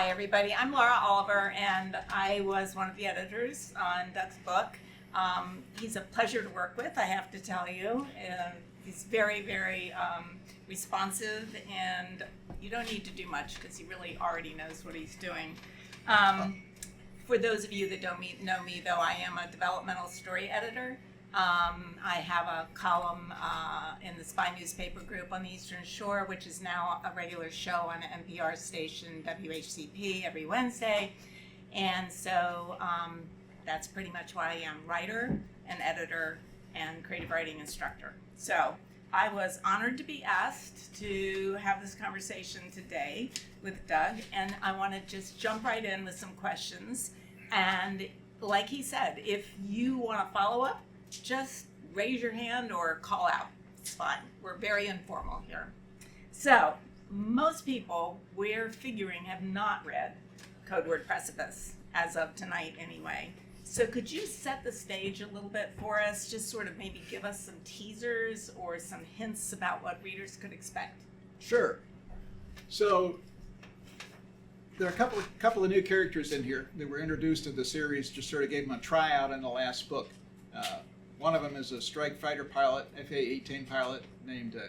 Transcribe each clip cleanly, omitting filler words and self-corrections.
Hi, everybody. I'm Laura Oliver, and I was one of the editors on Doug's book. He's a pleasure to work with, I have to tell you. He's very, very responsive, and you don't need to do much because he really already knows what he's doing. For those of you that don't know me, though, I am a developmental story editor. I have a column in the Spy newspaper group on the Eastern Shore, which is now a regular show on an NPR station, WHCP, every Wednesday. And so that's pretty much why I am writer and editor and creative writing instructor. So I was honored to be asked to have this conversation today with Doug, and I want to just jump right in with some questions. And like he said, if you want to follow up, just raise your hand or call out. It's fine. We're very informal here. So, most people, we're figuring, have not read Code Word Precipice, as of tonight anyway. So could you set the stage a little bit for us? Just sort of maybe give us some teasers or some hints about what readers could expect? Sure. So, there are a couple of new characters in here that were introduced in the series, just sort of gave them a tryout in the last book. One of them is a strike fighter pilot, FA-18 pilot named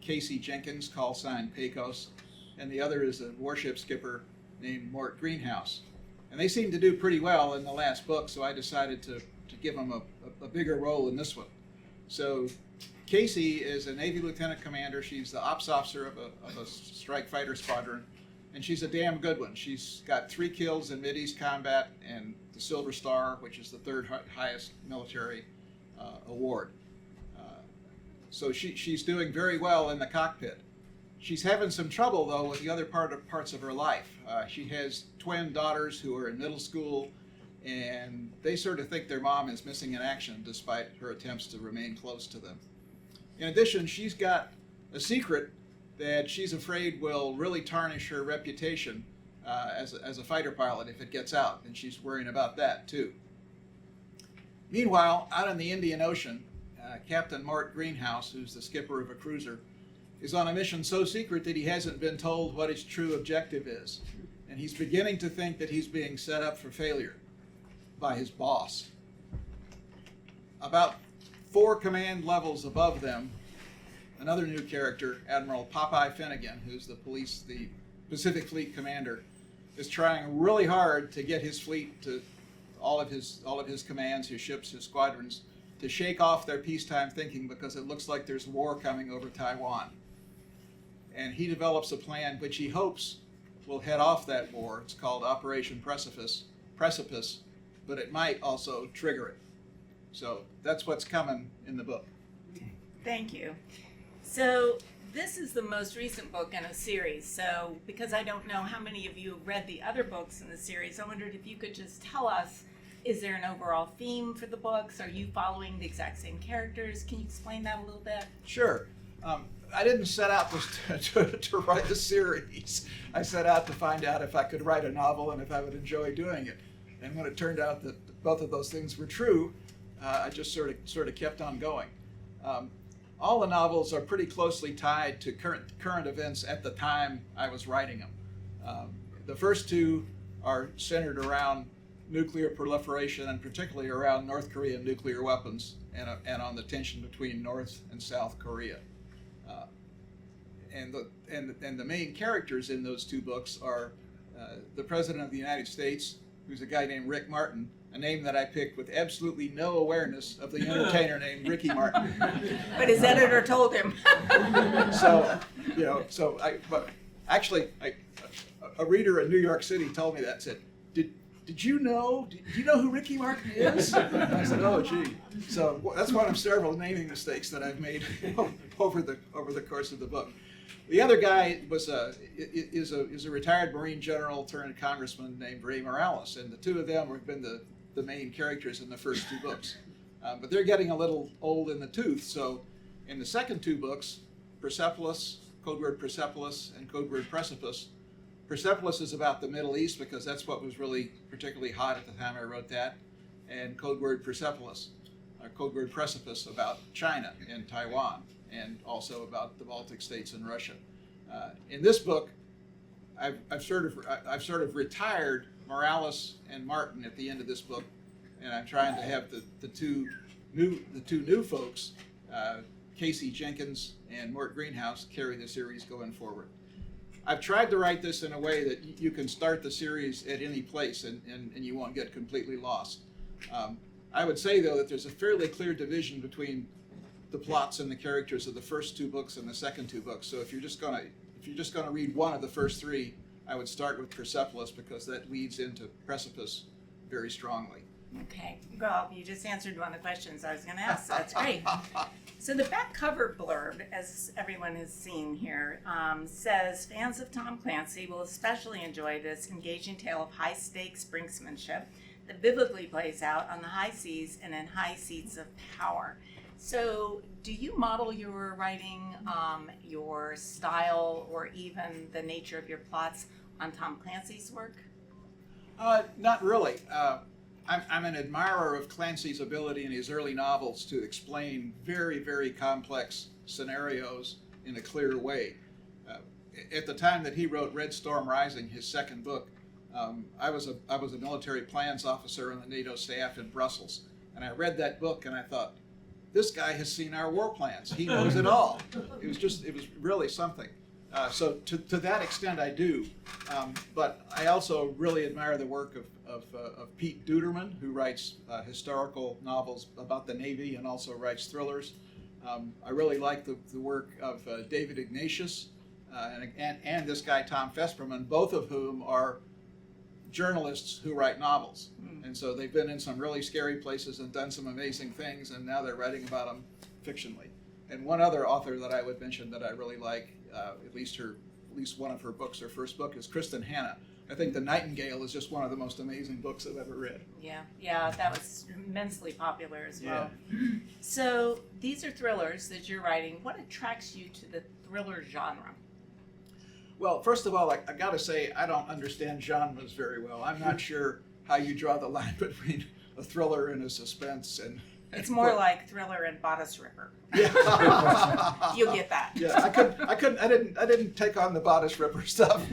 Casey Jenkins, call sign Pecos, and the other is a warship skipper named Mort Greenhouse. And they seem to do pretty well in the last book, so I decided to give them a bigger role in this one. So Casey is a Navy lieutenant commander. She's the ops officer of a strike fighter squadron, and she's a damn good one. She's got 3 kills in Mideast combat and the Silver Star, which is the 3rd highest military award. So she's doing very well in the cockpit. She's having some trouble, though, with the other parts of her life. She has twin daughters who are in middle school, and they sort of think their mom is missing in action despite her attempts to remain close to them. In addition, she's got a secret that she's afraid will really tarnish her reputation as a fighter pilot if it gets out, and she's worrying about that too. Meanwhile, out in the Indian Ocean, Captain Mort Greenhouse, who's the skipper of a cruiser, is on a mission so secret that he hasn't been told what his true objective is, and he's beginning to think that he's being set up for failure by his boss. About 4 command levels above them, another new character, Admiral Popeye Finnegan, who's the Pacific Fleet commander, is trying really hard to get his fleet, to all of his commands, his ships, his squadrons, to shake off their peacetime thinking because it looks like there's war coming over Taiwan. And he develops a plan which he hopes will head off that war. It's called Operation Precipice, but it might also trigger it. So that's what's coming in the book. Thank you. So this is the most recent book in a series. So because I don't know how many of you have read the other books in the series, I wondered if you could just tell us, is there an overall theme for the books? Are you following the exact same characters? Can you explain that a little bit? Sure. I didn't set out to write a series. I set out to find out if I could write a novel and if I would enjoy doing it. And when it turned out that both of those things were true, I just sort of kept on going. All the novels are pretty closely tied to current events at the time I was writing them. The first 2 are centered around nuclear proliferation, and particularly around North Korean nuclear weapons and on the tension between North and South Korea. And the main characters in those 2 books are the President of the United States, who's a guy named Rick Martin, a name that I picked with absolutely no awareness of the entertainer named Ricky Martin. But his editor told him. A reader in New York City told me that, said, Did you know who Ricky Martin is? I said, oh, gee. So that's one of several naming mistakes that I've made over the course of the book. The other guy is a retired Marine general turned congressman named Ray Morales, and the 2 of them have been the main characters in the first 2 books. But they're getting a little old in the tooth, so in the second 2 books, Precipice, Code Word Precipice, and Code Word Precipice, Precipice is about the Middle East because that's what was really particularly hot at the time I wrote that, and Code Word Precipice, Code Word Precipice about China and Taiwan, and also about the Baltic states and Russia. In this book, I've sort of retired Morales and Martin at the end of this book, and I'm trying to have the two new folks, Casey Jenkins and Mort Greenhouse, carry the series going forward. I've tried to write this in a way that you can start the series at any place and you won't get completely lost. I would say, though, that there's a fairly clear division between the plots and the characters of the first two books and the second two books. So if you're just gonna read one of the first three, I would start with Precipice, because that leads into Precipice very strongly. Okay, well, you just answered one of the questions I was going to ask, so that's great. So the back cover blurb, as everyone has seen here, says, fans of Tom Clancy will especially enjoy this engaging tale of high-stakes brinksmanship that vividly plays out on the high seas and in high seats of power. So do you model your writing, your style, or even the nature of your plots on Tom Clancy's work? Not really. I'm an admirer of Clancy's ability in his early novels to explain very, very complex scenarios in a clear way. At the time that he wrote Red Storm Rising, his second book, I was a military plans officer on the NATO staff in Brussels, and I read that book and I thought, this guy has seen our war plans. He knows it all. It was really something. So to that extent, I do. But I also really admire the work of Pete Duderman, who writes historical novels about the Navy and also writes thrillers. I really like the work of David Ignatius and this guy Tom Fesperman, both of whom are journalists who write novels. And so they've been in some really scary places and done some amazing things, and now they're writing about them fictionally. And one other author that I would mention that I really like, at least one of her books, her first book, is Kristen Hanna. I think The Nightingale is just one of the most amazing books I've ever read. Yeah, that was immensely popular as well. Yeah. So these are thrillers that you're writing. What attracts you to the thriller genre? Well, first of all, I got to say, I don't understand genres very well. I'm not sure how you draw the line between a thriller and a suspense. And it's more like thriller and bodice ripper. Yeah. You'll get that. Yeah, I didn't take on the bodice ripper stuff.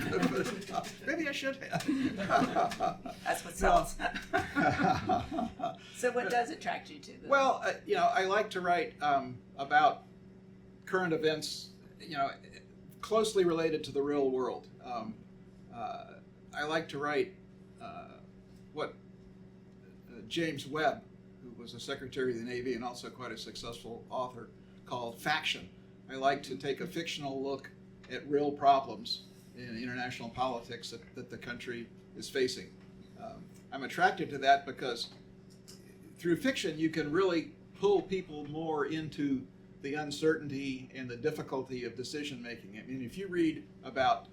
Maybe I should have. That's what sells. So what does attract you to them? Well, I like to write about current events, closely related to the real world. I like to write what James Webb, who was a Secretary of the Navy and also quite a successful author, called faction. I like to take a fictional look at real problems in international politics that the country is facing. I'm attracted to that because through fiction you can really pull people more into the uncertainty and the difficulty of decision making. I mean, if you read about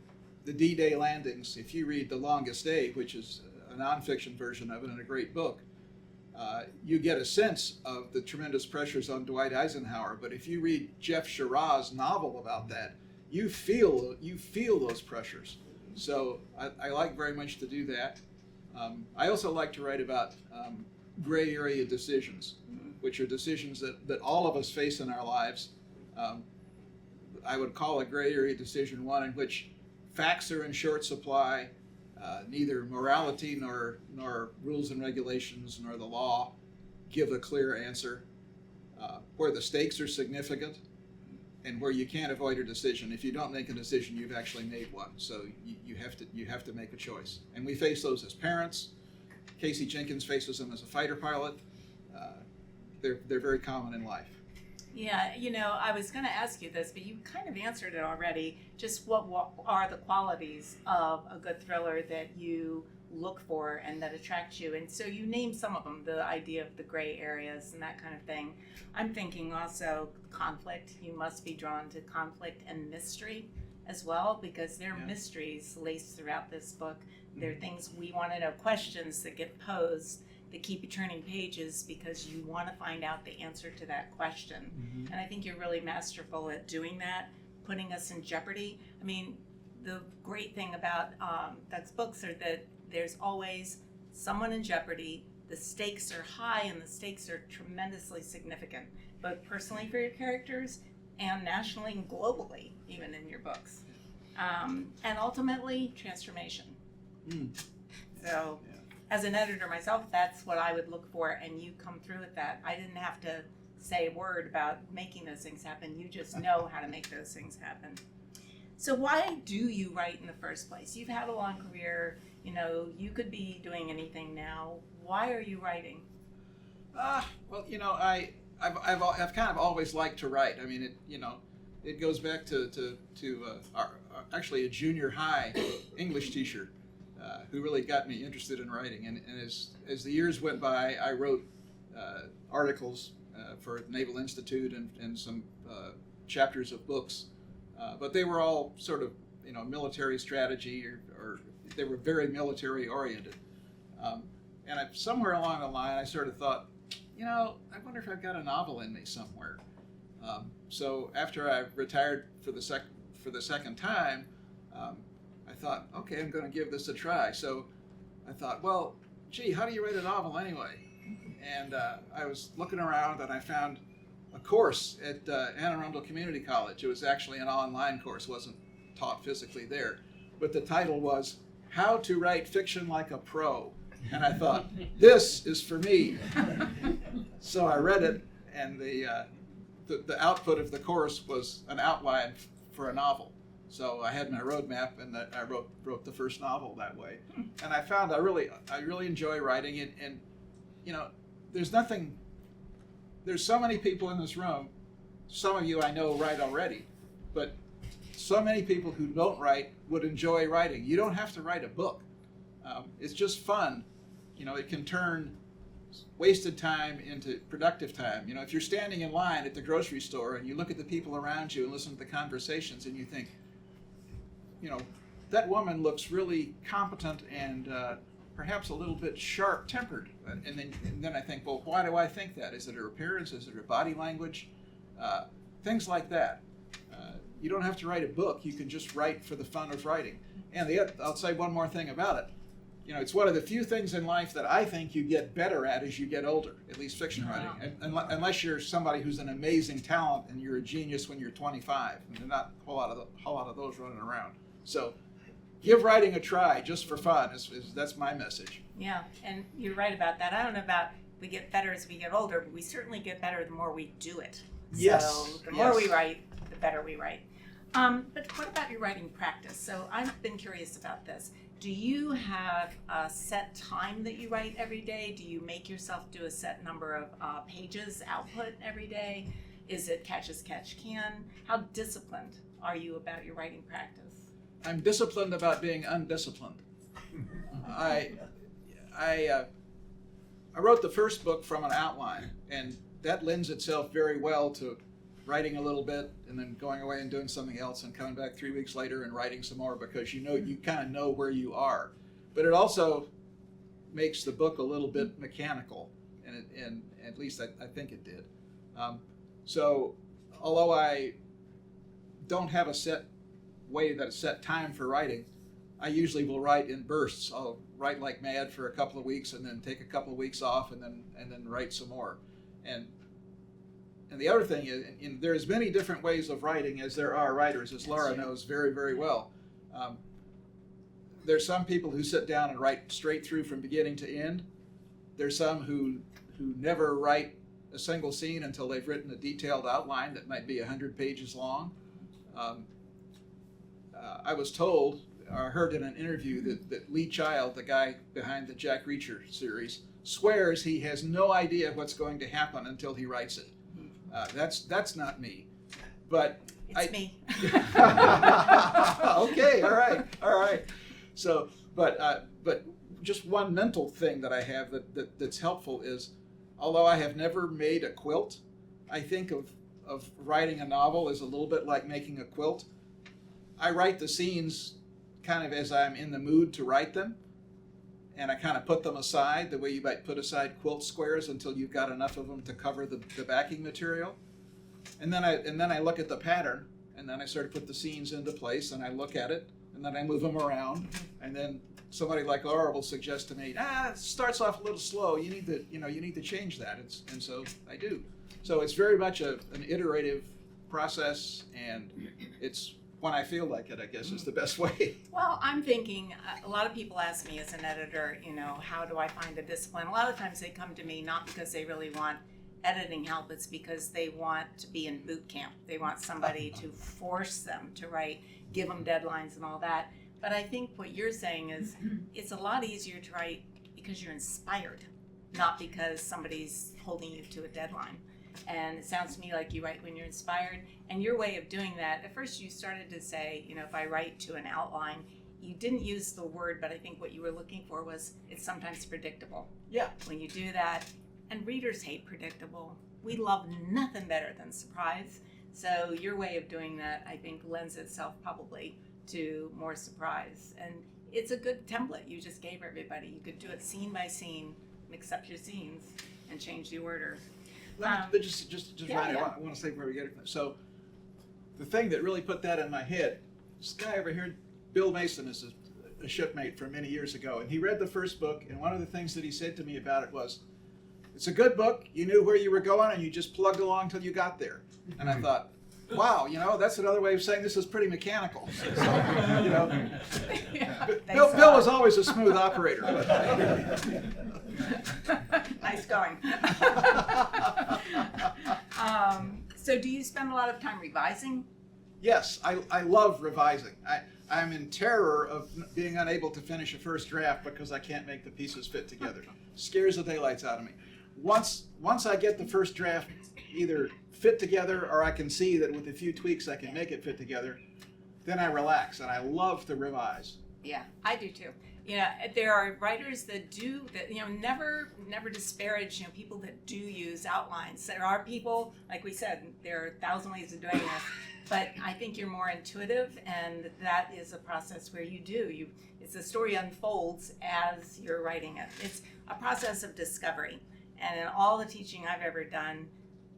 the D-Day landings, if you read The Longest Day, which is a nonfiction version of it and a great book, you get a sense of the tremendous pressures on Dwight Eisenhower. But if you read Jeff Sherrah's novel about that, you feel those pressures. So I like very much to do that. I also like to write about gray area decisions, which are decisions that all of us face in our lives. I would call a gray area decision one in which facts are in short supply. Neither morality nor rules and regulations nor the law give a clear answer. Where the stakes are significant and where you can't avoid a decision. If you don't make a decision, you've actually made one. So you have to make a choice. And we face those as parents. Casey Jenkins faces them as a fighter pilot. They're very common in life. Yeah, I was going to ask you this, but you kind of answered it already. Just what are the qualities of a good thriller that you look for and that attract you? And so you named some of them, the idea of the gray areas and that kind of thing. I'm thinking also conflict. You must be drawn to conflict and mystery as well, because there are mysteries laced throughout this book. There are things we want to know, questions that get posed that keep you turning pages because you want to find out the answer to that question. Mm-hmm. And I think you're really masterful at doing that, putting us in jeopardy. I mean, the great thing about Doug's books are that there's always someone in jeopardy. The stakes are high and the stakes are tremendously significant, both personally for your characters and nationally and globally, even in your books. and ultimately transformation. Mm. So, Yeah. as an editor myself, that's what I would look for, and you come through with that. I didn't have to say a word about making those things happen. You just know how to make those things happen. So why do you write in the first place? You've had a long career. You know, you could be doing anything now. Why are you writing? Well, you know, I've kind of always liked to write. I mean, it goes back to actually a junior high English teacher who really got me interested in writing. And as the years went by, I wrote articles for the Naval Institute and some chapters of books, but they were all sort of, you know, military strategy or they were very military oriented. And somewhere along the line, I sort of thought, you know, I wonder if I've got a novel in me somewhere. So after I retired for the second time, I thought, okay, I'm going to give this a try. So I thought, well, gee, how do you write a novel anyway? And I was looking around and I found a course at Anne Arundel Community College. It was actually an online course, wasn't taught physically there. But the title was How to Write Fiction Like a Pro. And I thought, this is for me. So I read it, and the output of the course was an outline for a novel. So I had my roadmap, and I wrote the first novel that way. And I found I really enjoy writing it. And you know, there's so many people in this room. Some of you I know write already, but so many people who don't write would enjoy writing. You don't have to write a book. It's just fun. You know, it can turn wasted time into productive time. You know, if you're standing in line at the grocery store and you look at the people around you and listen to the conversations and you think, you know, that woman looks really competent and perhaps a little bit sharp-tempered. And then I think, well, why do I think that? Is it her appearance? Is it her body language? Things like that. You don't have to write a book. You can just write for the fun of writing. And I'll say one more thing about it. You know, it's one of the few things in life that I think you get better at as you get older, at least fiction writing, unless you're somebody who's an amazing talent and you're a genius when you're 25. And there's not a whole lot of those running around. So give writing a try just for fun. That's my message. Yeah, and you're right about that. I don't know about we get better as we get older, but we certainly get better the more we do it. Yes. So the more we write, the better we write. But what about your writing practice? So I've been curious about this. Do you have a set time that you write every day? Do you make yourself do a set number of pages output every day? Is it catch as catch can? How disciplined are you about your writing practice? I'm disciplined about being undisciplined. I wrote the first book from an outline, and that lends itself very well to writing a little bit and then going away and doing something else and coming back 3 weeks later and writing some more, because you kind of know where you are. But it also makes the book a little bit mechanical, and at least I think it did. So although I don't have a set time for writing, I usually will write in bursts. I'll write like mad for a couple of weeks and then take a couple of weeks off and then write some more. And the other thing is, there's many different ways of writing as there are writers, as Laura knows very, very well. There's some people who sit down and write straight through from beginning to end. There's some who never write a single scene until they've written a detailed outline that might be 100 pages long. I was told, or heard in an interview, that Lee Child, the guy behind the Jack Reacher series, swears he has no idea what's going to happen until he writes it. That's not me, but It's me. Okay, all right. So, but just one mental thing that I have that's helpful is, although I have never made a quilt, I think of writing a novel as a little bit like making a quilt. I write the scenes kind of as I'm in the mood to write them, and I kind of put them aside the way you might put aside quilt squares until you've got enough of them to cover the backing material. And then I look at the pattern, and then I sort of put the scenes into place, and I look at it, and then I move them around, and then somebody like Laura will suggest to me, it starts off a little slow. You need to change that. And so I do. So it's very much an iterative process, and it's when I feel like it, I guess, is the best way. Well, I'm thinking, a lot of people ask me as an editor, how do I find a discipline? A lot of times they come to me not because they really want editing help, it's because they want to be in boot camp. They want somebody to force them to write, give them deadlines and all that. But I think what you're saying is it's a lot easier to write because you're inspired, not because somebody's holding you to a deadline. And it sounds to me like you write when you're inspired. And your way of doing that, at first you started to say, if I write to an outline, you didn't use the word, but I think what you were looking for was it's sometimes predictable. Yeah. When you do that, and readers hate predictable. We love nothing better than surprise. So your way of doing that, I think, lends itself probably to more surprise. And it's a good template you just gave everybody. You could do it scene by scene, mix up your scenes, and change the order. But just Ronnie, I want to say where we get it from. So the thing that really put that in my head, this guy over here, Bill Mason, is a shipmate from many years ago, and he read the first book, and one of the things that he said to me about it was, it's a good book, you knew where you were going, and you just plugged along till you got there. And I thought, wow, that's another way of saying this is pretty mechanical. So, Bill was always a smooth operator. Nice going. So do you spend a lot of time revising? Yes, I love revising. I'm in terror of being unable to finish a first draft because I can't make the pieces fit together. Scares the daylights out of me. Once I get the first draft either fit together or I can see that with a few tweaks I can make it fit together, then I relax, and I love to revise. Yeah, I do too. There are writers that do that. Never disparage people that do use outlines. There are people, like we said, there are 1,000 ways of doing this. But I think you're more intuitive, and that is a process where it's the story unfolds as you're writing it. It's a process of discovery. And in all the teaching I've ever done,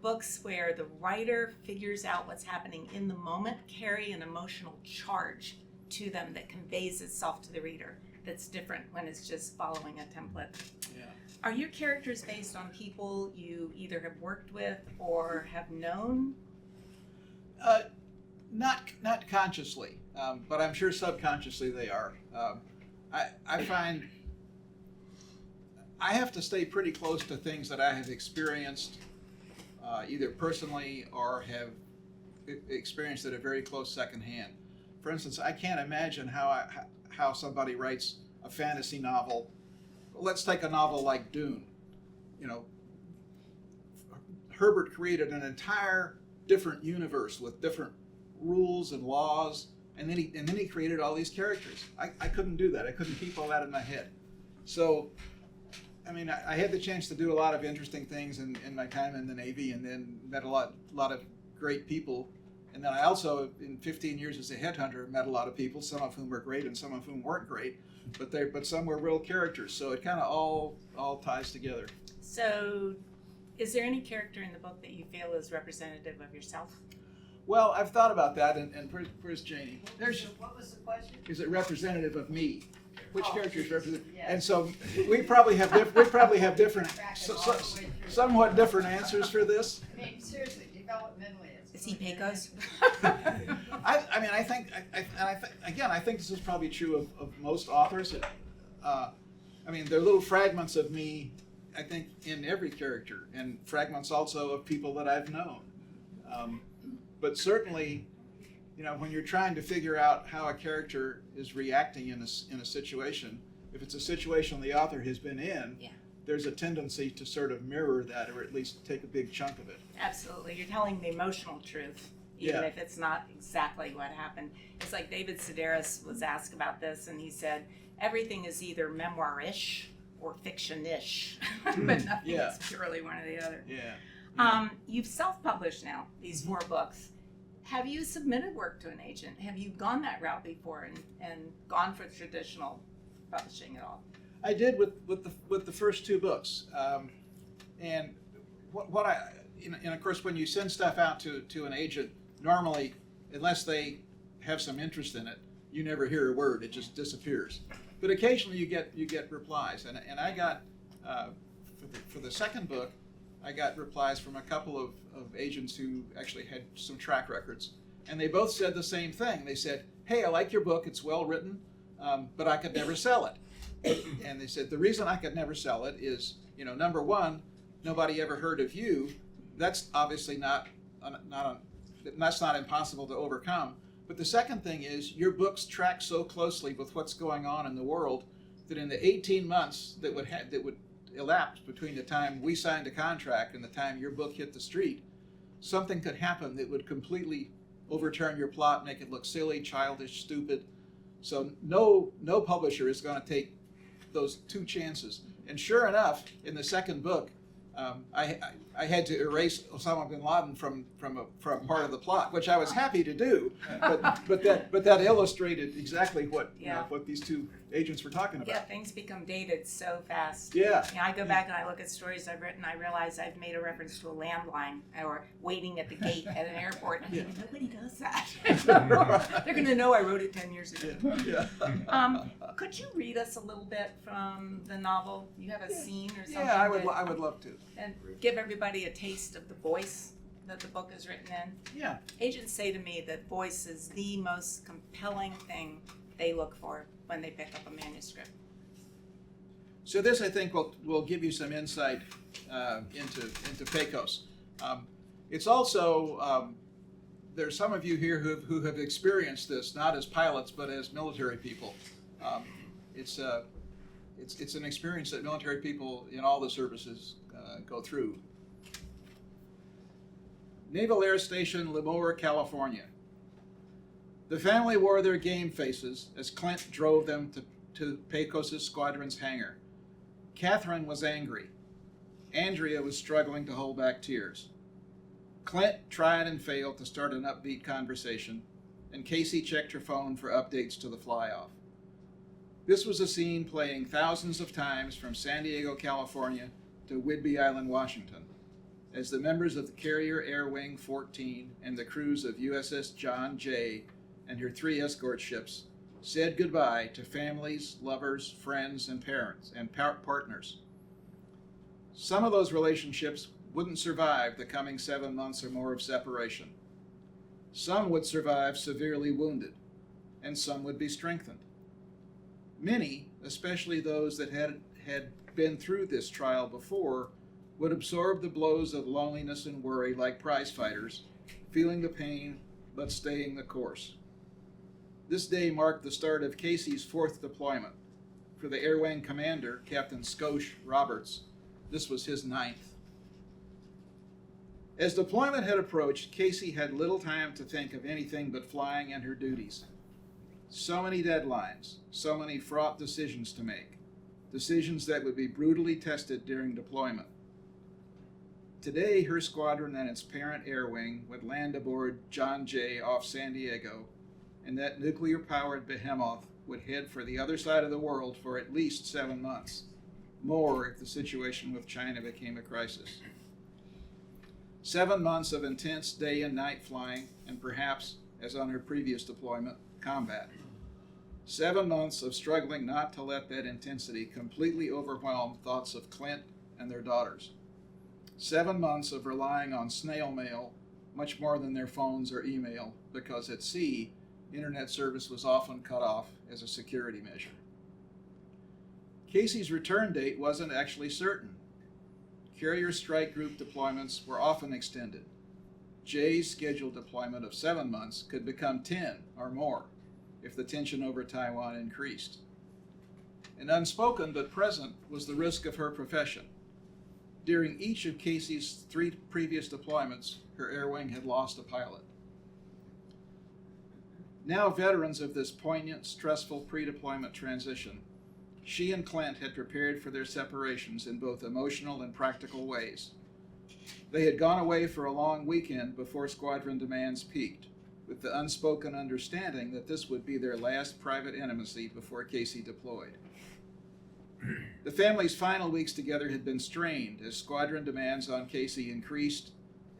books where the writer figures out what's happening in the moment carry an emotional charge to them that conveys itself to the reader. That's different when it's just following a template. Yeah. Are your characters based on people you either have worked with or have known? Not consciously, but I'm sure subconsciously they are. I find I have to stay pretty close to things that I have experienced either personally or have experienced at a very close secondhand. For instance, I can't imagine how somebody writes a fantasy novel. Let's take a novel like Dune. Herbert created an entire different universe with different rules and laws, and then he created all these characters. I couldn't do that. I couldn't keep all that in my head. So, I had the chance to do a lot of interesting things in my time in the Navy, and then met a lot of great people. And then I also, in 15 years as a headhunter, met a lot of people, some of whom were great and some of whom weren't great, but some were real characters. So it kind of all ties together. So, is there any character in the book that you feel is representative of yourself? Well, I've thought about that, and where's Janie? What was the question? Is it representative of me? Which character is representative? Yes. And so we probably have different, somewhat different answers for this. Seriously, developmentally. Is he Pecos? I think this is probably true of most authors. There are little fragments of me, I think, in every character, and fragments also of people that I've known. But certainly, when you're trying to figure out how a character is reacting in a situation, if it's a situation the author has been in, yeah, there's a tendency to sort of mirror that, or at least take a big chunk of it. Absolutely. You're telling the emotional truth, even if it's not exactly what happened. It's like David Sedaris was asked about this, and he said, everything is either memoir-ish or fiction-ish, but nothing is purely one or the other. Yeah. You've self-published now, these 4 books. Have you submitted work to an agent? Have you gone that route before and gone for traditional publishing at all? I did with the first 2 books, and and of course, when you send stuff out to an agent, normally, unless they have some interest in it, you never hear a word. It just disappears. But occasionally, you get replies, and I got for the second book, I got replies from a couple of agents who actually had some track records, And they both said the same thing. They said, hey, I like your book, it's well written, but I could never sell it. And they said, the reason I could never sell it is, number one, nobody ever heard of you. That's obviously that's not impossible to overcome. But the second thing is, your books track so closely with what's going on in the world that in the 18 months that would elapse between the time we signed a contract and the time your book hit the street, something could happen that would completely overturn your plot, make it look silly, childish, stupid. So no publisher is going to take those two chances. And sure enough, in the second book, I had to erase Osama bin Laden from part of the plot, which I was happy to do. But that illustrated exactly what what these two agents were talking about. Yeah, things become dated so fast. Yeah. I go back and I look at stories I've written. I realize I've made a reference to a landline or waiting at the gate at an airport. And I'm thinking, nobody does that. They're going to know I wrote it 10 years ago. Yeah. Could you read us a little bit from the novel? You have a scene or something? Yeah, I would love to. And give everybody a taste of the voice that the book is written in. Yeah. Agents say to me that voice is the most compelling thing they look for when they pick up a manuscript. So this, I think, will give you some insight into Pecos. It's also there's some of you here who have experienced this, not as pilots but as military people. It's an experience that military people in all the services go through. Naval Air Station, Lemoore, California. The family wore their game faces as Clint drove them to Pecos' squadron's hangar. Catherine was angry. Andrea was struggling to hold back tears. Clint tried and failed to start an upbeat conversation, and Casey checked her phone for updates to the fly-off. This was a scene playing thousands of times from San Diego, California to Whidbey Island, Washington, as the members of the Carrier Air Wing 14 and the crews of USS John Jay and her 3 escort ships said goodbye to families, lovers, friends, and parents and partners. Some of those relationships wouldn't survive the coming 7 months or more of separation. Some would survive severely wounded, and some would be strengthened. Many, especially those that had been through this trial before, would absorb the blows of loneliness and worry like prize fighters, feeling the pain but staying the course. This day marked the start of Casey's 4th deployment. For the Air Wing commander, Captain Scosh Roberts, this was his 9th. As deployment had approached, Casey had little time to think of anything but flying and her duties. So many deadlines, so many fraught decisions to make, decisions that would be brutally tested during deployment. Today, her squadron and its parent air wing would land aboard John Jay off San Diego, and that nuclear-powered behemoth would head for the other side of the world for at least 7 months, more if the situation with China became a crisis. 7 months of intense day and night flying, and perhaps, as on her previous deployment, combat. 7 months of struggling not to let that intensity completely overwhelm thoughts of Clint and their daughters. 7 months of relying on snail mail much more than their phones or email, because at sea, internet service was often cut off as a security measure. Casey's return date wasn't actually certain. Carrier strike group deployments were often extended. Jay's scheduled deployment of 7 months could become 10 or more if the tension over Taiwan increased. And unspoken but present was the risk of her profession. During each of Casey's 3 previous deployments, her air wing had lost a pilot. Now veterans of this poignant, stressful pre-deployment transition, she and Clint had prepared for their separations in both emotional and practical ways. They had gone away for a long weekend before squadron demands peaked, with the unspoken understanding that this would be their last private intimacy before Casey deployed. The family's final weeks together had been strained as squadron demands on Casey increased,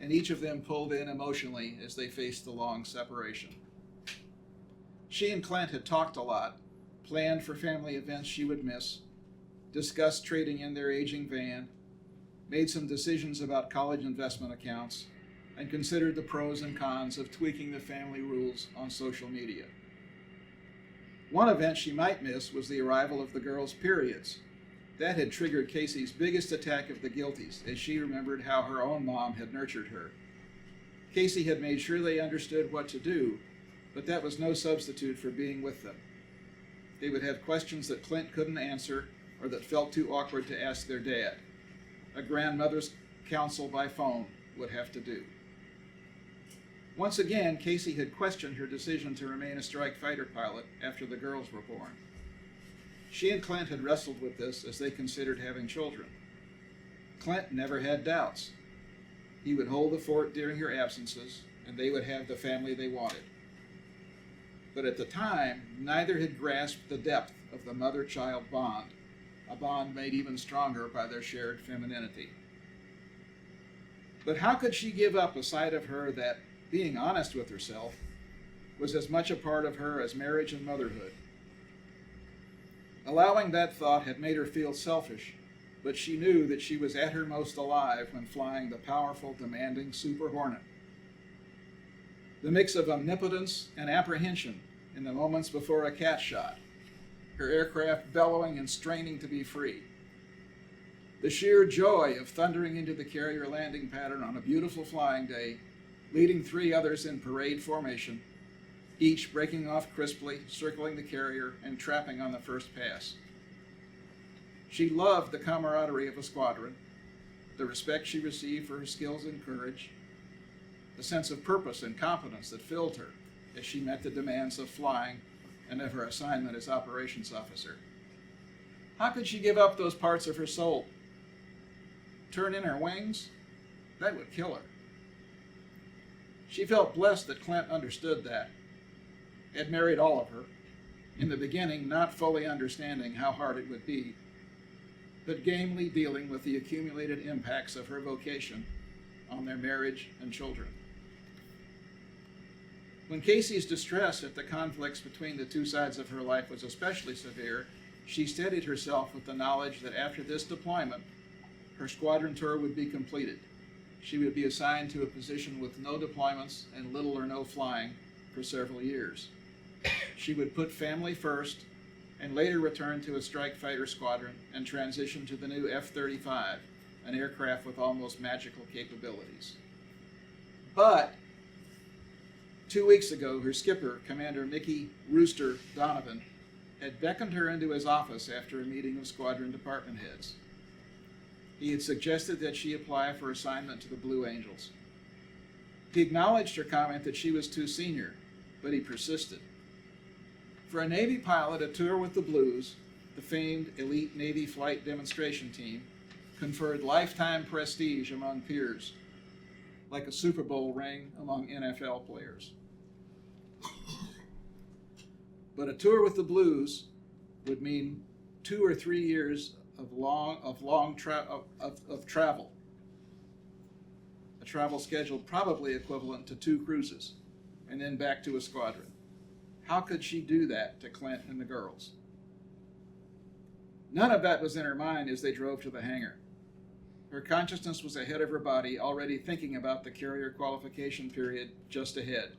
and each of them pulled in emotionally as they faced the long separation. She and Clint had talked a lot, planned for family events she would miss, discussed trading in their aging van, made some decisions about college investment accounts, and considered the pros and cons of tweaking the family rules on social media. One event she might miss was the arrival of the girls' periods. That had triggered Casey's biggest attack of the guilties, as she remembered how her own mom had nurtured her. Casey had made sure they understood what to do, but that was no substitute for being with them. They would have questions that Clint couldn't answer or that felt too awkward to ask their dad. A grandmother's counsel by phone would have to do. Once again, Casey had questioned her decision to remain a strike fighter pilot after the girls were born. She and Clint had wrestled with this as they considered having children. Clint never had doubts. He would hold the fort during her absences, and they would have the family they wanted. But at the time, neither had grasped the depth of the mother-child bond, a bond made even stronger by their shared femininity. But how could she give up a side of her that, being honest with herself, was as much a part of her as marriage and motherhood? Allowing that thought had made her feel selfish, but she knew that she was at her most alive when flying the powerful, demanding Super Hornet. The mix of omnipotence and apprehension in the moments before a cat shot, her aircraft bellowing and straining to be free. The sheer joy of thundering into the carrier landing pattern on a beautiful flying day, leading 3 others in parade formation, each breaking off crisply, circling the carrier, and trapping on the first pass. She loved the camaraderie of a squadron, the respect she received for her skills and courage, the sense of purpose and competence that filled her as she met the demands of flying and of her assignment as operations officer. How could she give up those parts of her soul? Turn in her wings? That would kill her. She felt blessed that Clint understood that, had married all of her, in the beginning not fully understanding how hard it would be, but gamely dealing with the accumulated impacts of her vocation on their marriage and children. When Casey's distress at the conflicts between the two sides of her life was especially severe, she steadied herself with the knowledge that after this deployment, her squadron tour would be completed. She would be assigned to a position with no deployments and little or no flying for several years. She would put family first and later return to a strike fighter squadron and transition to the new F-35, an aircraft with almost magical capabilities. But 2 weeks ago, her skipper, Commander Mickey Rooster Donovan, had beckoned her into his office after a meeting of squadron department heads. He had suggested that she apply for assignment to the Blue Angels. He acknowledged her comment that she was too senior, but he persisted. For a Navy pilot, a tour with the Blues, the famed elite Navy flight demonstration team, conferred lifetime prestige among peers, like a Super Bowl ring among NFL players. But a tour with the Blues would mean 2 or 3 years of travel. A travel schedule probably equivalent to 2 cruises, and then back to a squadron. How could she do that to Clint and the girls? None of that was in her mind as they drove to the hangar. Her consciousness was ahead of her body, already thinking about the carrier qualification period just ahead,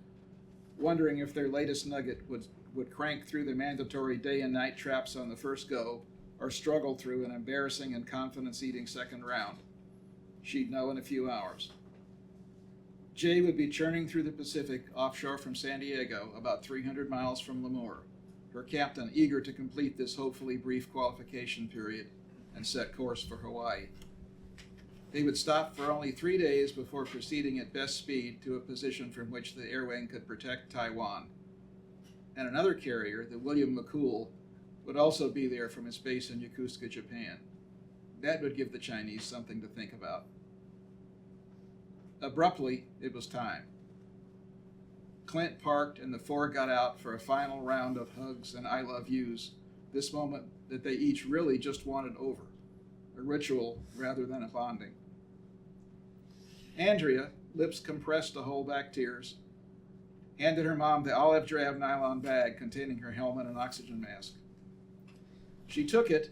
wondering if their latest nugget would crank through the mandatory day and night traps on the first go, or struggle through an embarrassing and confidence-eating second round. She'd know in a few hours. Jay would be churning through the Pacific offshore from San Diego, about 300 miles from Lemoore, her captain eager to complete this hopefully brief qualification period and set course for Hawaii. They would stop for only 3 days before proceeding at best speed to a position from which the air wing could protect Taiwan. And another carrier, the William McCool, would also be there from its base in Yokosuka, Japan. That would give the Chinese something to think about. Abruptly, it was time. Clint parked and the 4 got out for a final round of hugs and I love yous, this moment that they each really just wanted over, a ritual rather than a bonding. Andrea, lips compressed to hold back tears, handed her mom the olive drab nylon bag containing her helmet and oxygen mask. She took it,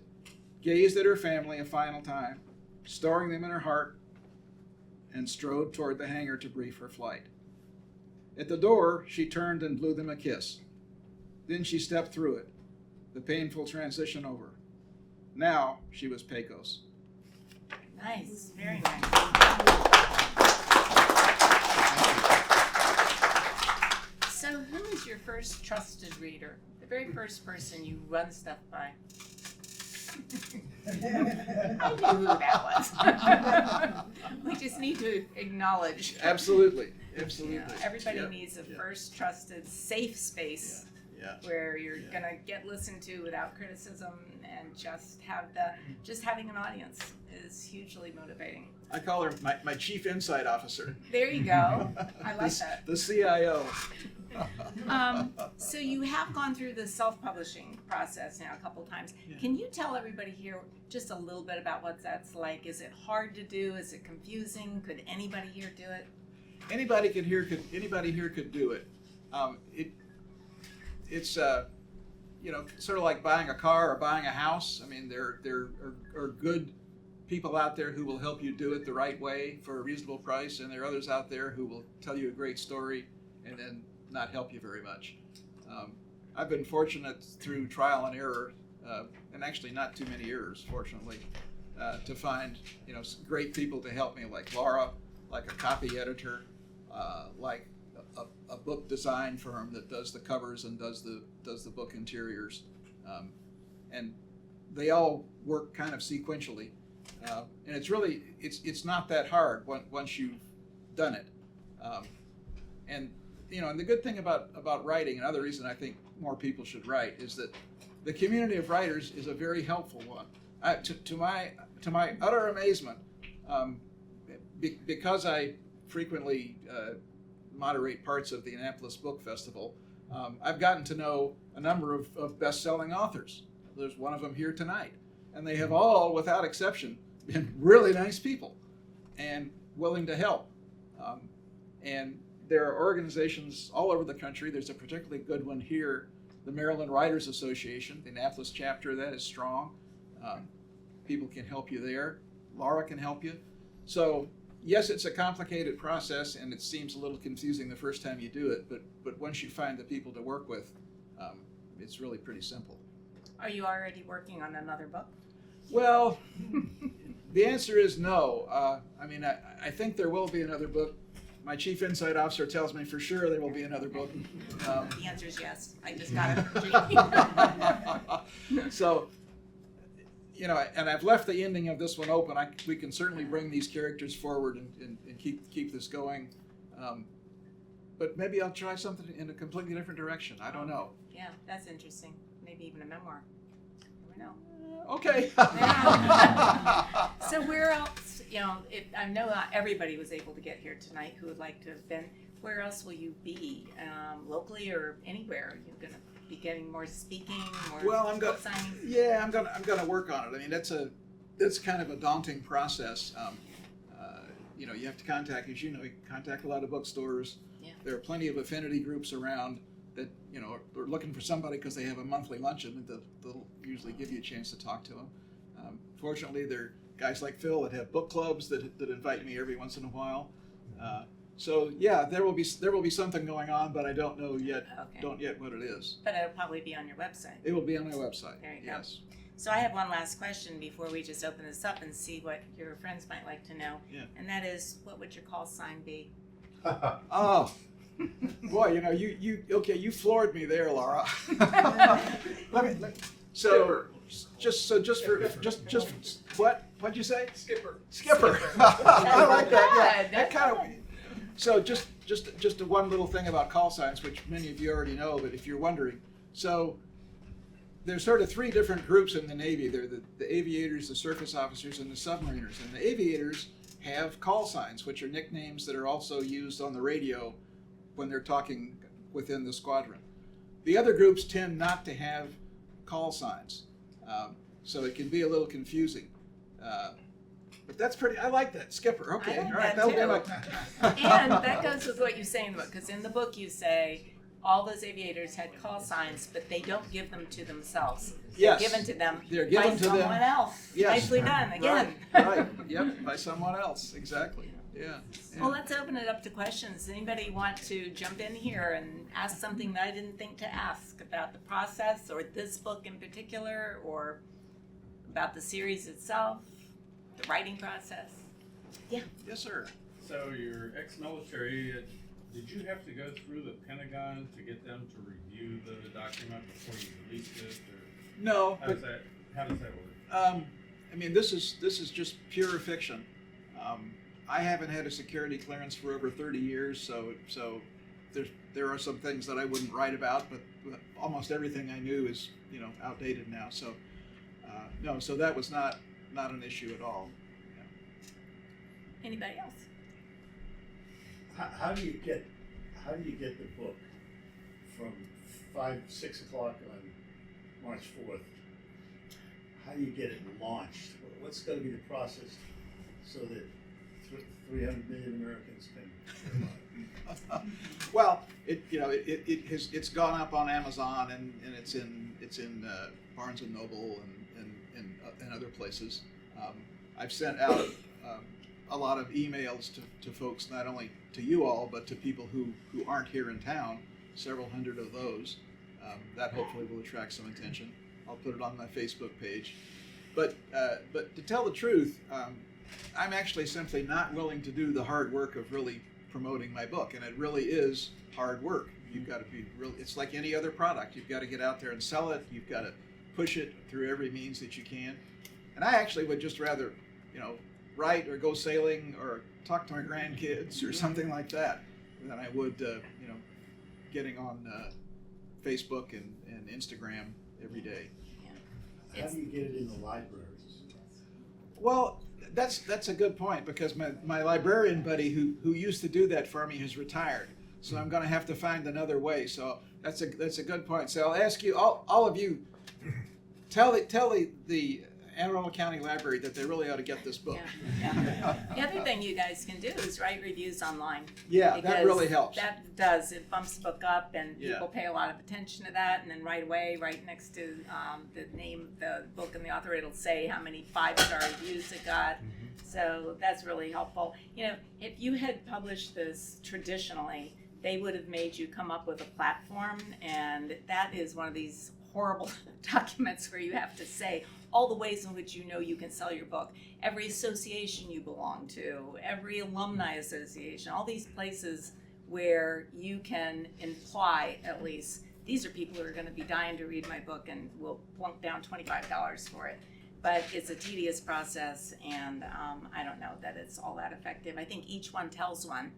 gazed at her family a final time, storing them in her heart, and strode toward the hangar to brief her flight. At the door, she turned and blew them a kiss. Then she stepped through it, the painful transition over. Now she was Pecos. Nice, very nice. So who is your first trusted reader? The very first person you run stuff by? I knew who that was. We just need to acknowledge. Absolutely. You know, everybody Yeah. needs a first trusted, safe space Yeah. where you're gonna get listened to without criticism, and just having an audience is hugely motivating. I call her my chief insight officer. There you go. I like that. The CIO. So you have gone through the self-publishing process now a couple times. Yeah. Can you tell everybody here just a little bit about what that's like? Is it hard to do? Is it confusing? Could anybody here do it? Anybody here could do it. It's sort of like buying a car or buying a house. I mean, there are good people out there who will help you do it the right way for a reasonable price, and there are others out there who will tell you a great story and then not help you very much. I've been fortunate through trial and error, and actually not too many errors, fortunately, to find great people to help me, like Laura, like a copy editor, like a book design firm that does the covers and does the book interiors, and they all work kind of sequentially, and it's not that hard once you've done it, and the good thing about writing, another reason I think more people should write, is that the community of writers is a very helpful one. To my utter amazement, because I frequently moderate parts of the Annapolis Book Festival, I've gotten to know a number of best-selling authors. There's one of them here tonight. And they have all, without exception, been really nice people and willing to help. And there are organizations all over the country. There's a particularly good one here, the Maryland Writers Association, the Annapolis chapter. That is strong. People can help you there. Laura can help you. So yes, it's a complicated process, and it seems a little confusing the first time you do it, but once you find the people to work with, it's really pretty simple. Are you already working on another book? Well, the answer is no. I think there will be another book. My chief insight officer tells me for sure there will be another book. The answer is yes. I just got it. So, and I've left the ending of this one open. We can certainly bring these characters forward and keep this going. But maybe I'll try something in a completely different direction. I don't know. Yeah, that's interesting. Maybe even a memoir. Never know. Okay. So where else, I know not everybody was able to get here tonight who would like to have been. Where else will you be? Locally or anywhere? Are you going to be getting more speaking, more book signings? Yeah, I'm gonna work on it. I mean, that's kind of a daunting process. You have to contact, as you know, you contact a lot of bookstores. Yeah. There are plenty of affinity groups around that are looking for somebody because they have a monthly luncheon. They'll usually give you a chance to talk to them. Fortunately, there are guys like Phil that have book clubs that invite me every once in a while. So yeah, there will be something going on, but I don't know yet. Okay. Don't yet what it is. But it'll probably be on your website. It will be on my website. There you go. Yes. So I have one last question before we just open this up and see what your friends might like to know. Yeah. And that is, what would your call sign be? Oh, boy, you floored me there, Laura. What'd you say? Skipper. I like that. Yeah, That's that kind of. good. So just one little thing about call signs, which many of you already know, but if you're wondering, so there's sort of three different groups in the Navy. They're the aviators, the surface officers, and the submariners. And the aviators have call signs, which are nicknames that are also used on the radio when they're talking within the squadron. The other groups tend not to have call signs, so it can be a little confusing. But that's pretty, I like that, Skipper. Okay, I like all right, that that'll be too. like. And that goes with what you say in the book, because in the book you say all those aviators had call signs, but they don't give them to themselves. Yes. They're given to them They're given by to them. someone else. Yes. Nicely done, again. Right, yep, by someone else, exactly. Yeah. Well, let's open it up to questions. Anybody want to jump in here and ask something that I didn't think to ask about the process or this book in particular, or about the series itself, the writing process? Yeah. Yes, sir. So you're ex-military. Did you have to go through the Pentagon to get them to review the document before you released it? Or No, how but does that work? I mean, this is just pure fiction. I haven't had a security clearance for over 30 years, so there are some things that I wouldn't write about, but almost everything I knew is outdated now. So no, so that was not an issue at all. Anybody else? How do you get the book from 6 o'clock on March 4th? How do you get it launched? What's going to be the process so that 300 million Americans can? Well, it's gone up on Amazon and it's in Barnes and Noble and other places. I've sent out a lot of emails to folks, not only to you all, but to people who aren't here in town, several hundred of those. That hopefully will attract some attention. I'll put it on my Facebook page. But to tell the truth, I'm actually simply not willing to do the hard work of really promoting my book, and it really is hard work. You've got to be it's like any other product. You've got to get out there and sell it. You've got to push it through every means that you can. And I actually would just rather, write or go sailing or talk to my grandkids or something like that than I would, getting on Facebook and Instagram every day. How do you get it in the libraries? Well, that's a good point, because my librarian buddy who used to do that for me has retired. So I'm going to have to find another way. So that's a good point. So I'll ask you, all of you, tell the Anne Arundel County Library that they really ought to get this book. Yeah. The other thing you guys can do is write reviews online. Yeah, that because really helps. That does. It bumps the book up, and Yeah. people pay a lot of attention to that. And then right away, right next to the name of the book and the author, it'll say how many 5-star reviews it got. So that's really helpful. If you had published this traditionally, they would have made you come up with a platform, and that is one of these horrible documents where you have to say all the ways in which you can sell your book, every association you belong to, every alumni association, all these places where you can imply, at least, these are people who are going to be dying to read my book and will plunk down $25 for it. But it's a tedious process, and I don't know that it's all that effective. I think each one tells one.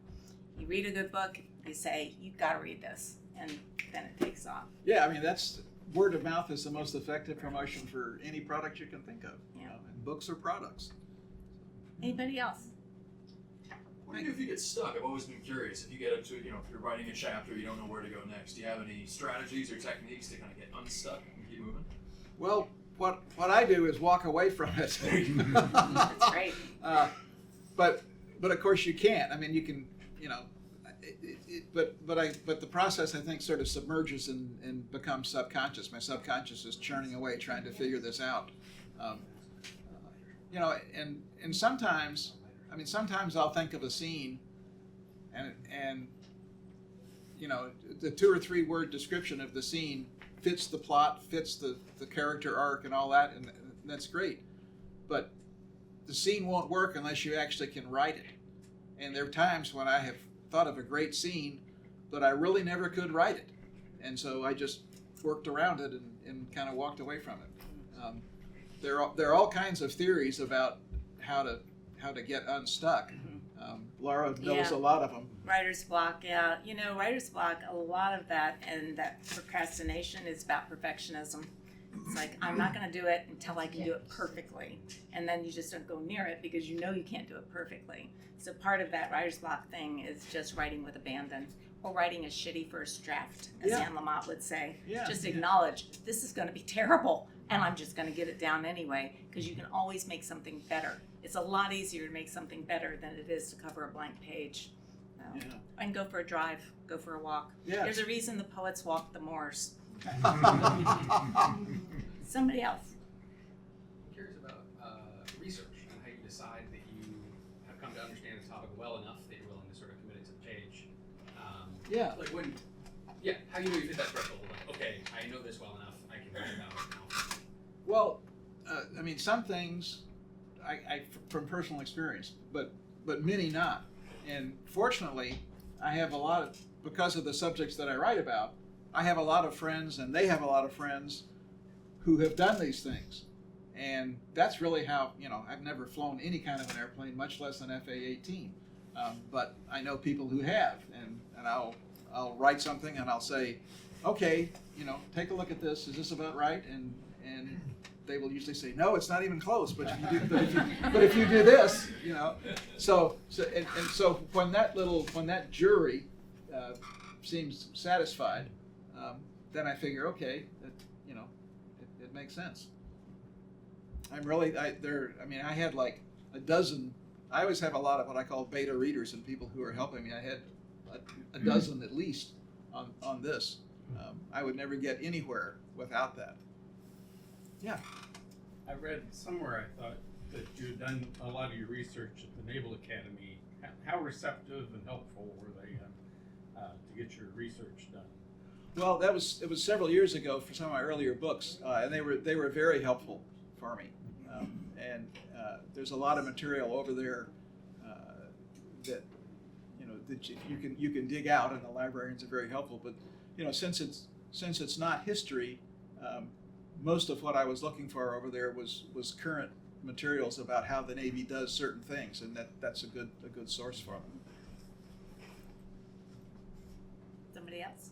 You read a good book, you say, you've got to read this, and then it takes off. Yeah, I mean, that's word of mouth is the most effective promotion for any product you can think of. Yeah. And books are products. Anybody else? What do you do if you get stuck? I've always been curious. If you get into, if you're writing a chapter, you don't know where to go next. Do you have any strategies or techniques to kind of get unstuck and keep moving? Well, what I do is walk away from it. That's great. But of course you can't. I mean, you can, but the process, I think, sort of submerges and becomes subconscious. My subconscious is churning away trying to figure this out. And sometimes I'll think of a scene and the 2 or 3 word description of the scene fits the plot, fits the character arc and all that, and that's great. But the scene won't work unless you actually can write it. And there are times when I have thought of a great scene, but I really never could write it. And so I just worked around it and kind of walked away from it. There are all kinds of theories about how to get unstuck. Laura knows a lot of them. Writer's block, yeah. Writer's block, a lot of that, and that procrastination is about perfectionism. It's like, I'm not going to do it until I can do it perfectly. And then you just don't go near it because you can't do it perfectly. So part of that writer's block thing is just writing with abandon, or writing a shitty first draft, as Anne Lamott would say. Just acknowledge, this is going to be terrible, and I'm just going to get it down anyway, because you can always make something better. It's a lot easier to make something better than it is to cover a blank page. And go for a drive, go for a walk. Yeah. There's a reason the poets walk the moors. Somebody else. I'm curious about research and how you decide that you have come to understand a topic well enough that you're willing to sort of commit it to the page. Yeah. Like when, how you know you hit that threshold? Like, okay, I know this well enough, I can write about it now. Well, I mean, some things I from personal experience, but many not. And fortunately, I have a lot of, because of the subjects that I write about, I have a lot of friends, and they have a lot of friends who have done these things. And that's really how, I've never flown any kind of an airplane, much less an FA-18. But I know people who have, and I'll write something and I'll say, okay, take a look at this. Is this about right? And they will usually say, no, it's not even close. But if you do this, So when that jury seems satisfied, then I figure, okay, it makes sense. I had like a dozen. I always have a lot of what I call beta readers and people who are helping me. I had a dozen at least on this. I would never get anywhere without that. Yeah. I read somewhere, I thought, that you'd done a lot of your research at the Naval Academy. How receptive and helpful were they to get your research done? Well, it was several years ago for some of my earlier books, and they were very helpful for me. And there's a lot of material over there that that you can dig out, and the librarians are very helpful. But since it's not history, most of what I was looking for over there was current materials about how the Navy does certain things, and that's a good source for them. Somebody else?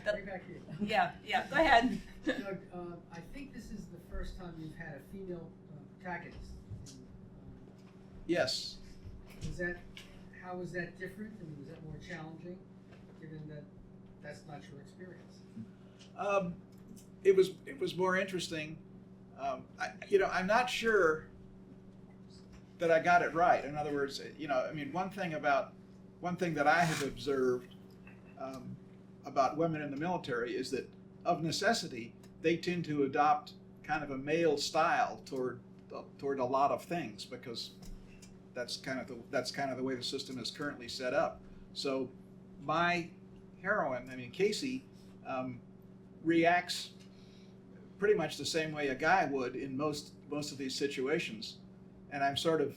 Right back here. Yeah, go ahead. Doug, I think this is the first time you've had a female protagonist. Yes. How was that different? I mean, was that more challenging, given that that's not your experience? It was more interesting. I'm not sure that I got it right. In other words, one thing that I have observed about women in the military is that, of necessity, they tend to adopt kind of a male style toward a lot of things, because that's kind of the way the system is currently set up. So my heroine, Casey, reacts pretty much the same way a guy would in most of these situations, and I'm sort of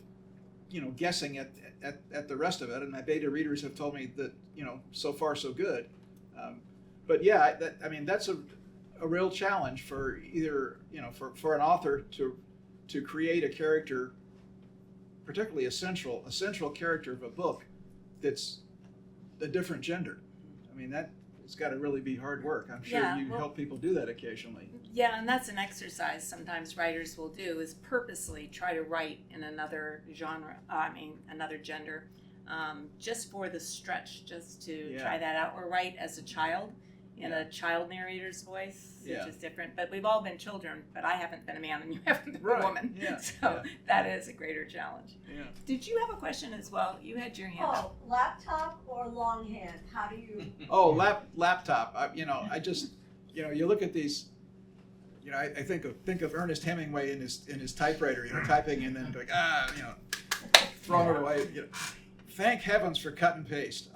guessing at the rest of it. And my beta readers have told me that so far so good. But yeah, that's a real challenge for either for an author to create a character, particularly a central character of a book that's a different gender. That it's got to really be hard work. I'm sure you help people do that occasionally. Yeah, and that's an exercise sometimes writers will do, is purposely try to write in another genre, another gender, just for the stretch, just to try that out, or write as a child in a child narrator's voice, which is different. But we've all been children, but I haven't been a man and you haven't been a woman. Yeah. So that is a greater challenge. Yeah. Did you have a question as well? You had your hand up. Laptop or longhand? How do you? Oh, laptop. I just, you look at these. I think of Ernest Hemingway in his typewriter, typing and then like throwing it away. Thank heavens for cut and paste.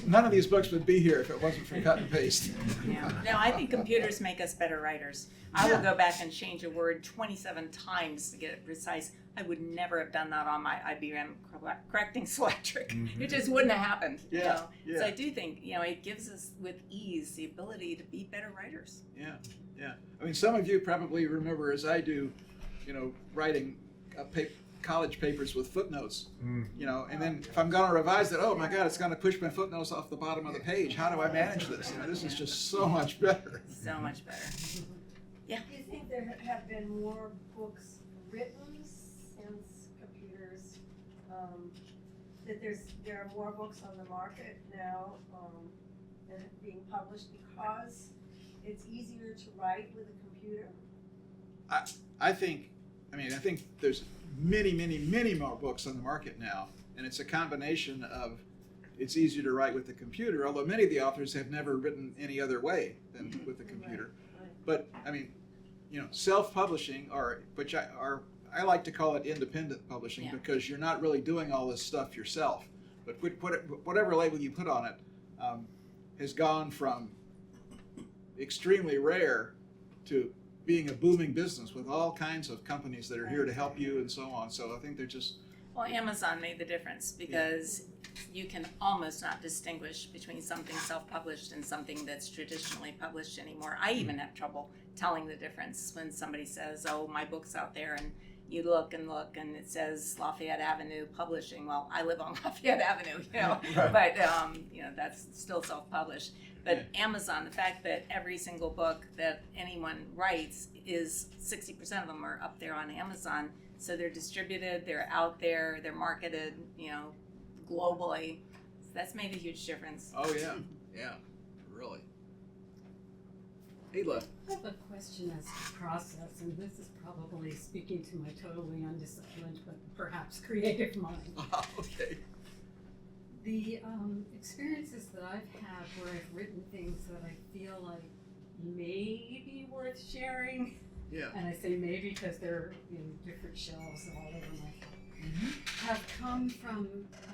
None of these books would be here if it wasn't for cut and paste. Yeah. No, I think computers make us better writers. I will go back and change a word 27 times to get it precise. I would never have done that on my IBM correcting selectric. Mm-hmm. It just wouldn't have happened. Yeah. So I do think it gives us with ease the ability to be better writers. Yeah. Some of you probably remember, as I do, writing college papers with footnotes, and then if I'm going to revise it, oh my God, it's going to push my footnotes off the bottom of the page. How do I manage this? This is just so much better. So much better. Yeah. Do you think there have been more books written since computers? That there are more books on the market now that are being published because it's easier to write with a computer? I think there's many more books on the market now, and it's a combination of it's easier to write with the computer, although many of the authors have never written any other way than with the computer. but I mean, self-publishing I like to call it independent publishing Yeah. because you're not really doing all this stuff yourself. But whatever label you put on it has gone from extremely rare to being a booming business with all kinds of companies that are here to help you and so on. So I think they're just, Well, Amazon made the difference because you can almost not distinguish between something self-published and something that's traditionally published anymore. I even have trouble telling the difference when somebody says, "Oh, my book's out there," and you look and it says Lafayette Avenue Publishing. Well, I live on Lafayette Avenue, Right. but that's still self-published. But Amazon, the fact that every single book that anyone writes is 60% of them are up there on Amazon. So they're distributed, they're out there, they're marketed, globally. So that's made a huge difference. oh yeah, really. Ayla. I have a question as to process, and this is probably speaking to my totally undisciplined but perhaps creative mind. Okay. The experiences that I've had where I've written things that I feel like may be worth sharing, Yeah. and I say maybe because they're in different shelves all over my phone, have come from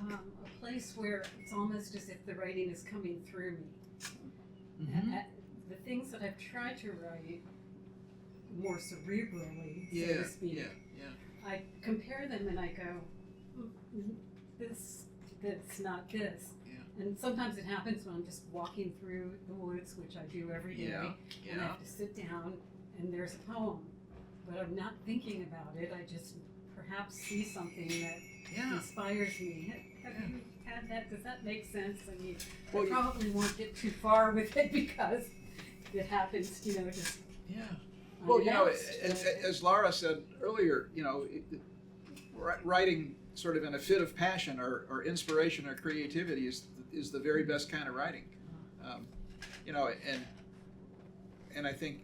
a place where it's almost as if the writing is coming through me. Mm-hmm. The things that I've tried to write more cerebrally, so Yeah, to speak, yeah. I compare them and I go, that's not this. Yeah. And sometimes it happens when I'm just walking through the woods, which I do every day, Yeah, and I yeah. have to sit down and there's a poem. But I'm not thinking about it, I just perhaps see something that Yeah. inspires me. Have you had that? Does that make sense? I mean, Well, I probably won't get too far with it because it happens, just Yeah. Well, unannounced, as Laura said earlier, writing sort of in a fit of passion or inspiration or creativity is the very best kind of writing. And I think,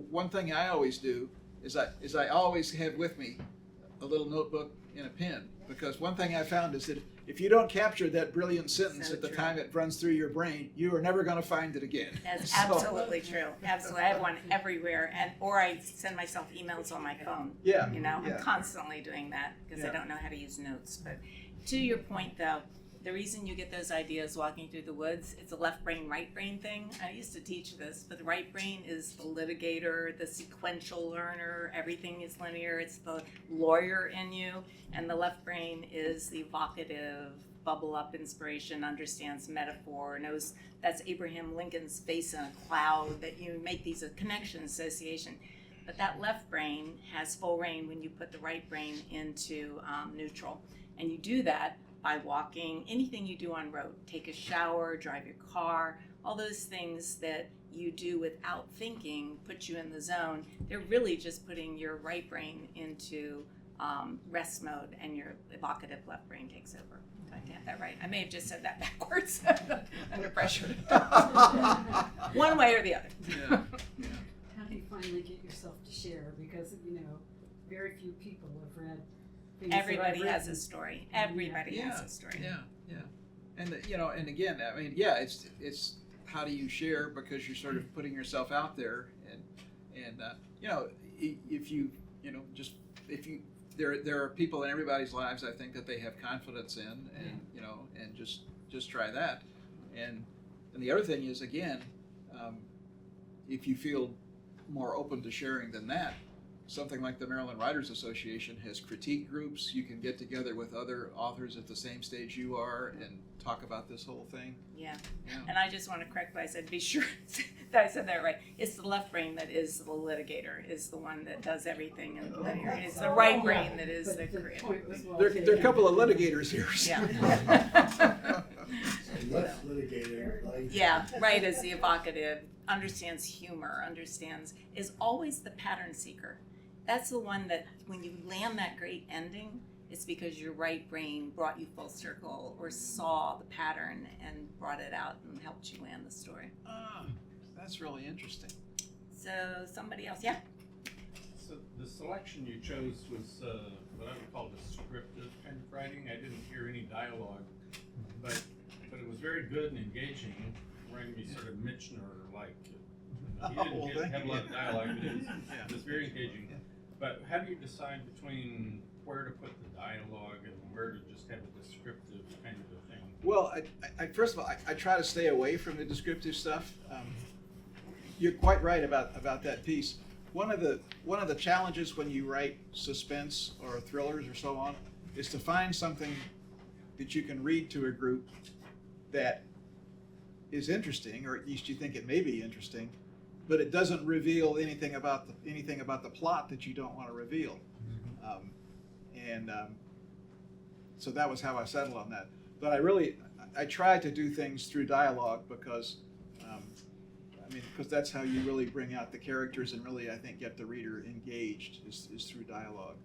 one thing I always do is I always have with me a little notebook and a pen, because one thing I found is that if you don't capture that brilliant sentence So at the true. time it runs through your brain, you are never going to find it again. That's So- absolutely true. Absolutely. I have one everywhere, or I send myself emails on my phone. Yeah. I'm Yeah. constantly doing that because I Yeah. don't know how to use notes. But to your point, though, the reason you get those ideas walking through the woods, it's a left brain, right brain thing. I used to teach this, but the right brain is the litigator, the sequential learner. Everything is linear. It's the lawyer in you. And the left brain is the evocative, bubble up inspiration, understands metaphor, knows that's Abraham Lincoln's face in a cloud, that you make these a connection, association. But that left brain has full reign when you put the right brain into neutral. And you do that by walking, anything you do on road, take a shower, drive your car, all those things that you do without thinking put you in the zone. They're really just putting your right brain into rest mode, and your evocative left brain takes over. Did I get that right? I may have just said that backwards under pressure. One way or the other. Yeah. how do you finally get yourself to share? Because, very few people have read things that I've Everybody has written. a story. Everybody has a story. Yeah, yeah. And and again, I mean, yeah, it's how do you share, because you're sort of putting yourself out there, and if you there are people in everybody's lives, I think, that they have confidence in, and and just try that. And the other thing is, again, if you feel more open to sharing than that, something like the Maryland Writers Association has critique groups. You can get together with other authors at the same stage you are and talk about this whole thing. Yeah. Yeah. And I just want to correct what I said. Be sure that I said that right. It's the left brain that is the litigator, is the one that does everything in linear. It's the right brain that is But the the creative. point was well There are a taken. couple of litigators here. so- Yeah. Left litigator, right? Yeah, right, is the evocative, understands humor, is always the pattern seeker. That's the one that when you land that great ending, it's because your right brain brought you full circle or saw the pattern and brought it out and helped you land the story. Ah, that's really interesting. So somebody else, yeah? So the selection you chose was what I would call descriptive kind of writing. I didn't hear any dialogue, but it was very good and engaging, reminding me sort of Michener-like He Oh, didn't well, have thank a lot of you. dialogue, but Yeah. it was very engaging. But how do you decide between where to put the dialogue and where to just have a descriptive kind of a thing? Well, I first of all, I try to stay away from the descriptive stuff. You're quite right about that piece. One of the challenges when you write suspense or thrillers or so on is to find something that you can read to a group that is interesting, or at least you think it may be interesting, but it doesn't reveal anything about the plot that you don't want to reveal. So that was how I settled on that. But I try to do things through dialogue because that's how you really bring out the characters and really, I think, get the reader engaged is through dialogue.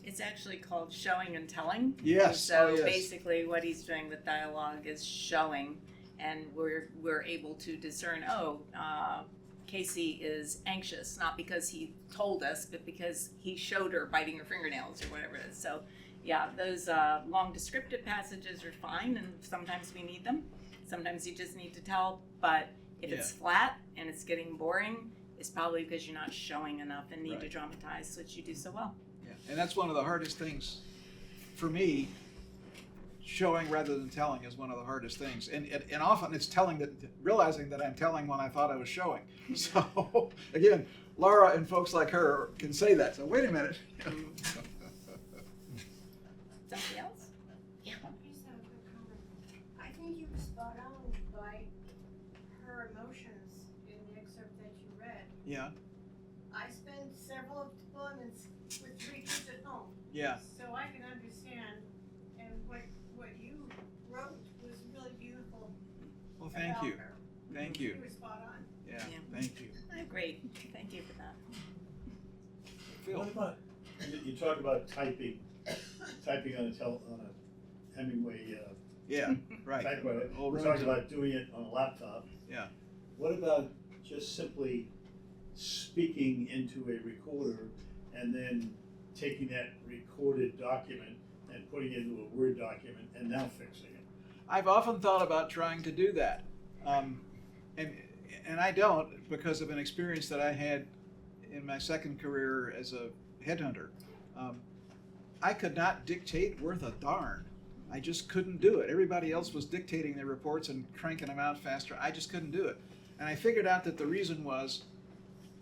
It's actually called showing and telling. Yes. So Oh, yes. basically what he's doing with dialogue is showing, and we're able to discern, Casey is anxious, not because he told us, but because he showed her biting her fingernails or whatever it is. So yeah, those long descriptive passages are fine, and sometimes we need them. Sometimes you just need to tell, but if it's flat and it's getting boring, it's probably because you're not showing enough and need to Right. dramatize, which you do so well. Yeah. And that's one of the hardest things for me. Showing rather than telling is one of the hardest things, and often it's realizing that I'm telling when I thought I was showing. So again, Laura and folks like her can say that. So wait a minute. Somebody else? I just have a quick comment. I think you were spot on by her emotions in the excerpt that you read. Yeah. I spent several deployments with 3 kids at home. Yeah. So I can understand, and what you wrote was really beautiful. Well, thank about you. her. Thank you. You were spot on. Yeah. Yeah. Thank you. Great, thank you for that. Phil. What about, you talk about typing on a Hemingway Yeah. Right. typewriter. Old We Roman. talked about doing it on a laptop. Yeah. What about just simply speaking into a recorder and then taking that recorded document and putting it into a Word document and now fixing it? I've often thought about trying to do that, and I don't because of an experience that I had in my second career as a headhunter. I could not dictate worth a darn. I just couldn't do it. Everybody else was dictating their reports and cranking them out faster. I just couldn't do it. And I figured out that the reason was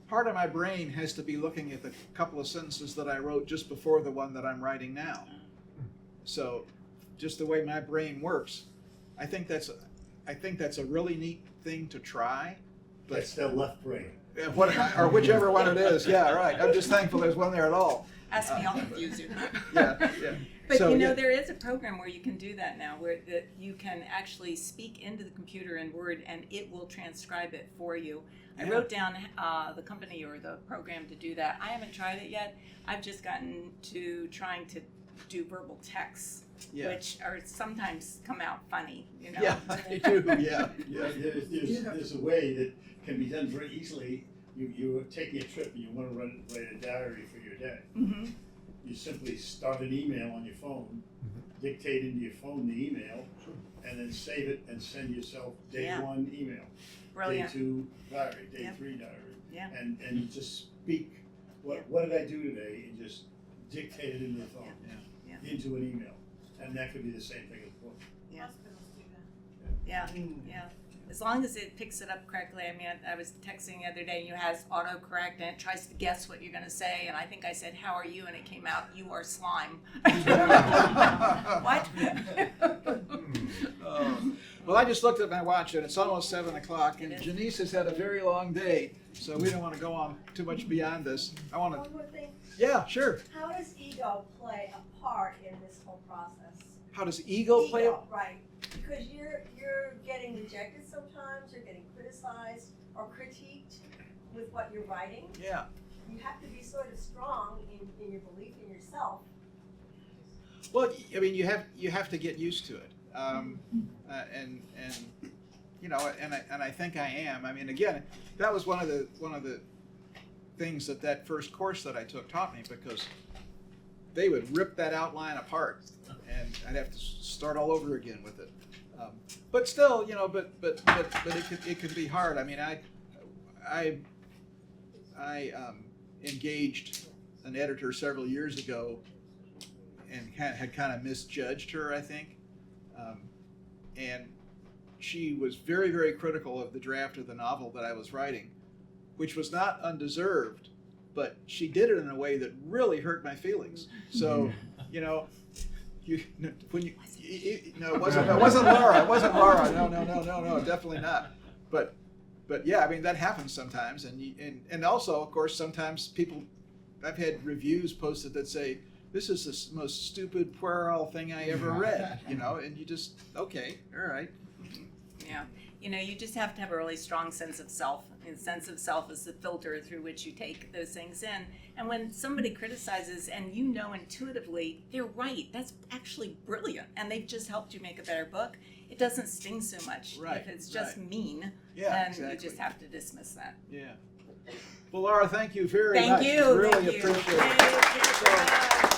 part of my brain has to be looking at the couple of sentences that I wrote just before the one that I'm writing now. So just the way my brain works, I think that's a really neat thing to try. But That's the left brain. or whichever one it is. Yeah, right. I'm just thankful there's one there at all. Ask me, I'll confuse you. Yeah, yeah. But So, you know, yeah. there is a program where you can do that now, where that you can actually speak into the computer in Word and it will transcribe it for you. I Yeah. wrote down the company or the program to do that. I haven't tried it yet. I've just gotten to trying to do verbal texts, Yeah. which are sometimes come out funny, you know. Yeah, they do. Yeah. Yeah, there's a way that can be done very easily. You're taking a trip and you want to write a diary for your day. Mm-hmm. You simply start an email on your phone, dictate into your phone the email, and then save it and send yourself day Yeah. 1 email, Brilliant. day 2 diary, day Yep. 3 diary, Yeah. and you just speak what did I do today, and just dictate it into the phone, Yeah. into an email, and that could be the same thing as a book. Yeah. Hospitals do that. Yeah. Yeah. As long as it picks it up correctly. I mean, I was texting the other day and you has autocorrect and it tries to guess what you're going to say. And I think I said, "How are you?" And it came out, "You are slime." What? Well, I just looked at my watch and it's almost 7 o'clock, and It is. Janice has had a very long day, so we don't want to go on too much beyond this. I want to. One more thing, Yeah, sure. how does ego play a part in this whole process? How does ego play? Right, because you're getting rejected sometimes, you're getting criticized or critiqued with what you're writing. Yeah. You have to be sort of strong in your belief in yourself. Well, I mean, you have to get used to it, and you know, and I think I am. I mean, again, that was one of the things that first course that I took taught me, because they would rip that outline apart, and I'd have to start all over again with it. But still, you know, but it could be hard. I mean, I engaged an editor several years ago and had kind of misjudged her, I think. And she was very, very critical of the draft of the novel that I was writing, which was not undeserved, but she did it in a way that really hurt my feelings. So, you know, no, it wasn't Laura. It wasn't Laura. No, definitely not. But yeah, I mean, that happens sometimes, and also, of course, sometimes people. I've had reviews posted that say, "This is the most stupid puerile thing I ever read," you know, and you just, okay, all right. Yeah, you know, you just have to have a really strong sense of self. And sense of self is the filter through which you take those things in. And when somebody criticizes and you know intuitively they're right, that's actually brilliant, and they've just helped you make a better book, it doesn't sting so much. Right, If it's just right. mean, Yeah, then exactly. you just have to dismiss that. Yeah. Well, Laura, thank you very much. Thank you. Really Thank you. appreciate it. Yay, yay, So- yay.